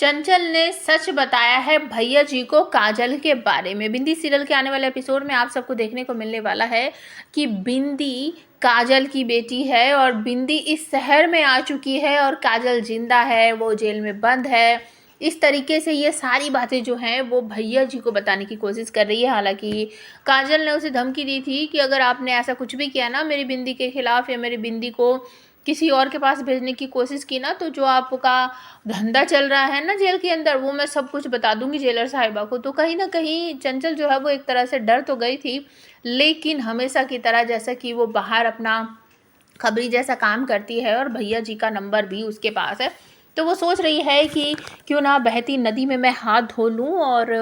चंचल ने सच बताया है भैया जी को काजल के बारे में। बिंदी सीरियल के आने वाले एपिसोड में आप सबको देखने को मिलने वाला है कि बिंदी काजल की बेटी है और बिंदी इस शहर में आ चुकी है और काजल जिंदा है, वो जेल में बंद है। इस तरीके से ये सारी बातें जो हैं वो भैया जी को बताने की कोशिश कर रही है। हालांकि काजल ने उसे धमकी दी थी कि अगर आपने ऐसा कुछ भी किया ना मेरी बिंदी के खिलाफ या मेरी बिंदी को किसी और के पास भेजने की कोशिश की ना, तो जो आपका धंधा चल रहा है ना जेल के अंदर, वो मैं सब कुछ बता दूंगी जेलर साहिबा को। तो कहीं ना कहीं चंचल जो है वो एक तरह से डर तो गई थी, लेकिन हमेशा की तरह जैसा कि वो बाहर अपना खबरी जैसा काम करती है और भैया जी का नंबर भी उसके पास है, तो वो सोच रही है कि क्यों ना बहती नदी में मैं हाथ धो लूँ। और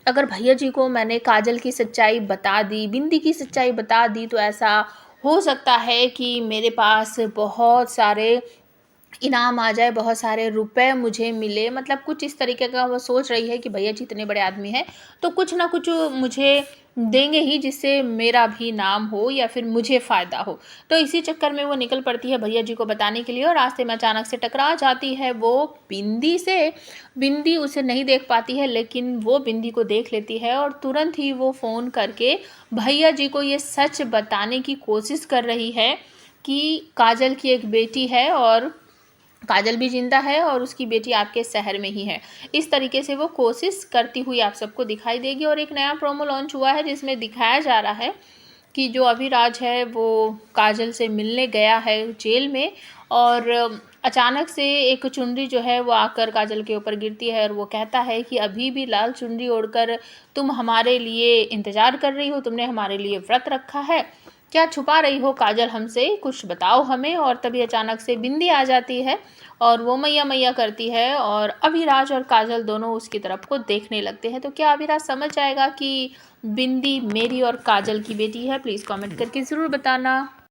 अगर भैया जी को मैंने काजल की सच्चाई बता दी, बिंदी की सच्चाई बता दी, तो ऐसा हो सकता है कि मेरे पास बहुत सारे इनाम आ जाए, बहुत सारे रुपए मुझे मिले। मतलब कुछ इस तरीके का वो सोच रही है कि भैया जी इतने बड़े आदमी हैं तो कुछ ना कुछ मुझे देंगे ही, जिससे मेरा भी नाम हो या फिर मुझे फ़ायदा हो। तो इसी चक्कर में वो निकल पड़ती है भैया जी को बताने के लिए और रास्ते में अचानक से टकरा जाती है वो बिंदी से। बिंदी उसे नहीं देख पाती है, लेकिन वो बिंदी को देख लेती है और तुरंत ही वो फ़ोन करके भैया जी को ये सच बताने की कोशिश कर रही है कि काजल की एक बेटी है और काजल भी जिंदा है और उसकी बेटी आपके शहर में ही है। इस तरीके से वो कोशिश करती हुई आप सबको दिखाई देगी। और एक नया प्रोमो लॉन्च हुआ है जिसमें दिखाया जा रहा है कि जो अभिराज है वो काजल से मिलने गया है जेल में, और अचानक से एक चुनरी जो है वो आकर काजल के ऊपर गिरती है और वो कहता है कि अभी भी लाल चुनरी ओढ़कर तुम हमारे लिए इंतज़ार कर रही हो, तुमने हमारे लिए व्रत रखा है, क्या छुपा रही हो काजल हमसे, कुछ बताओ हमें। और तभी अचानक से बिंदी आ जाती है और वो मैया मैया करती है और अभिराज और काजल दोनों उसकी तरफ को देखने लगते हैं। तो क्या अभिराज समझ जाएगा कि बिंदी मेरी और काजल की बेटी है? प्लीज़ कमेंट करके ज़रूर बताना।